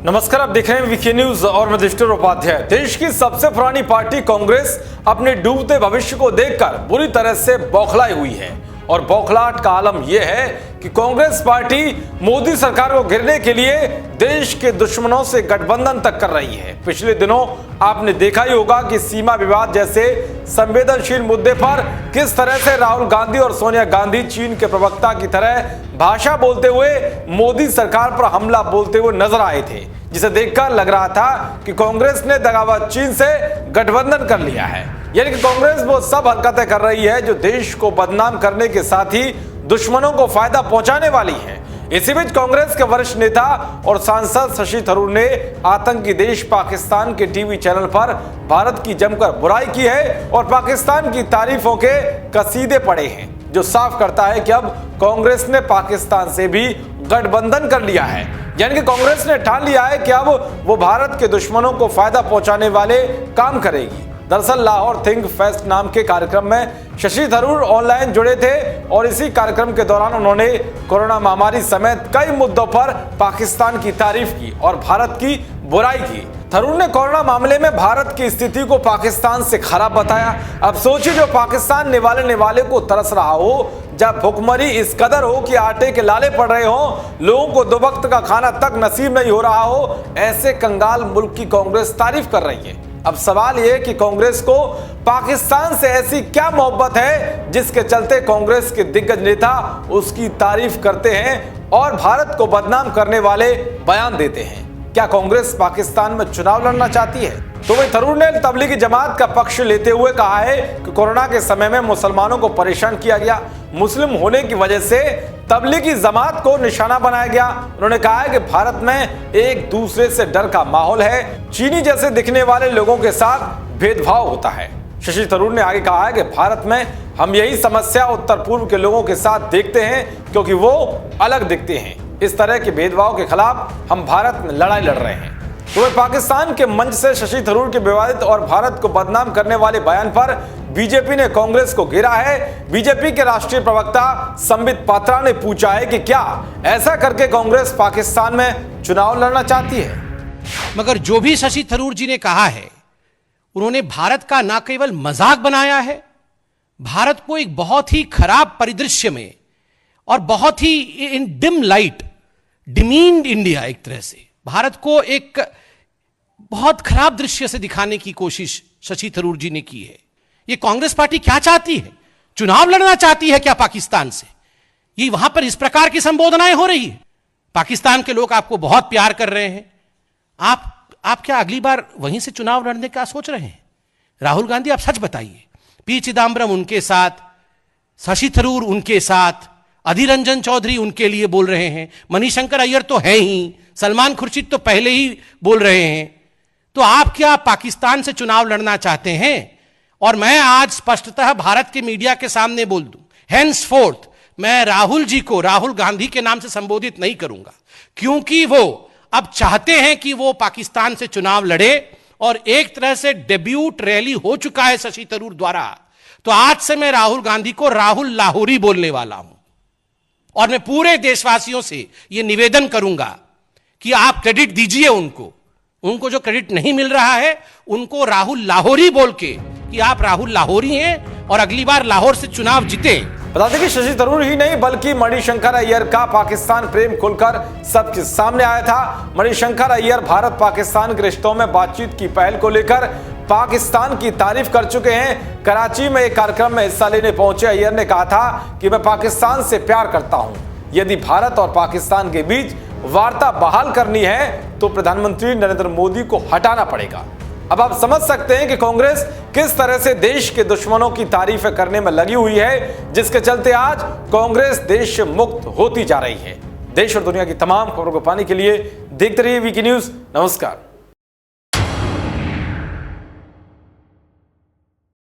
नमस्कार, आप देख रहे हैं वीके न्यूज और मैं युधिष्ठिर उपाध्याय। देश की सबसे पुरानी पार्टी कांग्रेस अपने डूबते भविष्य को देखकर बुरी तरह से बौखलाई हुई है और बौखलाहट का आलम यह है कि कांग्रेस पार्टी मोदी सरकार को गिरने के लिए देश के दुश्मनों से गठबंधन तक कर रही है। पिछले दिनों आपने देखा ही होगा कि सीमा विवाद जैसे संवेदनशील मुद्दे पर किस तरह से राहुल गांधी और सोनिया गांधी चीन के प्रवक्ता की तरह भाषा बोलते हुए मोदी सरकार पर हमला बोलते हुए नजर आए थे, जिसे देखकर लग रहा था कि कांग्रेस ने दगाबाज चीन से गठबंधन कर लिया है। यानी कि कांग्रेस वो सब हरकतें कर रही है जो देश को बदनाम करने के साथ ही दुश्मनों को फायदा पहुंचाने वाली है। इसी बीच कांग्रेस के वरिष्ठ नेता और सांसद शशि थरूर ने आतंकी देश पाकिस्तान के टीवी चैनल पर भारत की जमकर बुराई की है और पाकिस्तान की तारीफों के कसीदे पड़े हैं, जो साफ करता है कि अब कांग्रेस ने पाकिस्तान से भी गठबंधन कर लिया है। यानी कि कांग्रेस ने ठान लिया है कि अब वो भारत के दुश्मनों को फायदा पहुंचाने वाले काम करेगी। दरअसल लाहौर थिंक फेस्ट नाम के कार्यक्रम में शशि थरूर ऑनलाइन जुड़े थे और इसी कार्यक्रम के दौरान उन्होंने कोरोना महामारी समेत कई मुद्दों पर पाकिस्तान की तारीफ की और भारत की बुराई की। थरूर ने कोरोना मामले में भारत की स्थिति को पाकिस्तान से खराब बताया। अब सोचिए, जो पाकिस्तान निवाले को तरस रहा हो, जब भुखमरी इस कदर हो कि आटे के लाले पड़ रहे हो, लोगों को दो वक्त का खाना तक नसीब नहीं हो रहा हो, ऐसे कंगाल मुल्क की कांग्रेस तारीफ कर रही है। अब सवाल यह कि कांग्रेस को पाकिस्तान से ऐसी क्या मोहब्बत है जिसके चलते कांग्रेस के दिग्गज नेता उसकी तारीफ करते हैं और भारत को बदनाम करने वाले बयान देते हैं। क्या कांग्रेस पाकिस्तान में चुनाव लड़ना चाहती है? तो वही थरूर ने तबलीगी जमात का पक्ष लेते हुए कहा है कि कोरोना के समय में मुसलमानों को परेशान किया गया, मुस्लिम होने की वजह से तबलीगी जमात को निशाना बनाया गया। उन्होंने कहा है कि भारत में एक दूसरे से डर का माहौल है, चीनी जैसे दिखने वाले लोगों के साथ भेदभाव होता है। शशि थरूर ने आगे कहा है कि भारत में हम यही समस्या उत्तर पूर्व के लोगों के साथ देखते हैं क्योंकि वो अलग दिखते हैं। इस तरह के भेदभाव के खिलाफ हम भारत में लड़ाई लड़ रहे हैं। तो वह पाकिस्तान के मंच से शशि थरूर के विवादित और भारत को बदनाम करने वाले बयान पर बीजेपी ने कांग्रेस को घेरा है। बीजेपी के राष्ट्रीय प्रवक्ता संबित पात्रा ने पूछा है कि क्या ऐसा करके कांग्रेस पाकिस्तान में चुनाव लड़ना चाहती है। मगर जो भी शशि थरूर जी ने कहा है, उन्होंने भारत का न केवल मजाक बनाया है, भारत को एक बहुत ही खराब परिदृश्य में और बहुत ही इन डिम लाइट डिमीन्ड इंडिया, एक तरह से भारत को एक बहुत खराब दृश्य से दिखाने की कोशिश शशि थरूर जी ने की है। ये कांग्रेस पार्टी क्या चाहती है? चुनाव लड़ना चाहती है क्या पाकिस्तान से? ये वहां पर इस प्रकार की संबोधनाएं हो रही है। पाकिस्तान के लोग आपको बहुत प्यार कर रहे हैं, आप क्या अगली बार वहीं से चुनाव लड़ने का सोच रहे हैं? राहुल गांधी, आप सच बताइए। पी चिदम्बरम उनके साथ, शशि थरूर उनके साथ, अधीर रंजन चौधरी उनके लिए बोल रहे हैं, मणिशंकर अय्यर तो है ही, सलमान खुर्शीद तो पहले ही बोल रहे हैं। तो आप क्या पाकिस्तान से चुनाव लड़ना चाहते हैं? और मैं आज स्पष्टतः भारत के मीडिया के सामने बोल दूं, हेंसफोर्थ मैं राहुल जी को राहुल गांधी के नाम से संबोधित नहीं करूंगा, क्योंकि वो अब चाहते हैं कि वो पाकिस्तान से चुनाव लड़े और एक तरह से डेब्यूट रैली हो चुका है शशि थरूर द्वारा। तो आज से मैं राहुल गांधी को राहुल लाहौरी बोलने वाला हूं और मैं पूरे देशवासियों से यह निवेदन करूंगा कि आप क्रेडिट दीजिए उनको जो क्रेडिट नहीं मिल रहा है, उनको राहुल लाहौरी बोल के कि आप राहुल लाहौरी हैं और अगली बार लाहौर से चुनाव जीते। बता दें कि शशि थरूर ही नहीं बल्कि मणिशंकर अय्यर का पाकिस्तान प्रेम खुलकर सबके सामने आया था। मणिशंकर अय्यर भारत पाकिस्तान के रिश्तों में बातचीत की पहल को लेकर पाकिस्तान की तारीफ कर चुके हैं। कराची में एक कार्यक्रम में हिस्सा लेने पहुंचे अय्यर ने कहा था कि मैं पाकिस्तान से प्यार करता हूं। यदि भारत और पाकिस्तान के बीच वार्ता बहाल करनी है तो प्रधानमंत्री नरेंद्र मोदी को हटाना पड़ेगा। अब आप समझ सकते हैं कि कांग्रेस किस तरह से देश के दुश्मनों की तारीफें करने में लगी हुई है, जिसके चलते आज कांग्रेस देश से मुक्त होती जा रही है। देश और दुनिया की तमाम खबरों को पाने के लिए देखते रहिए वीके न्यूज। नमस्कार।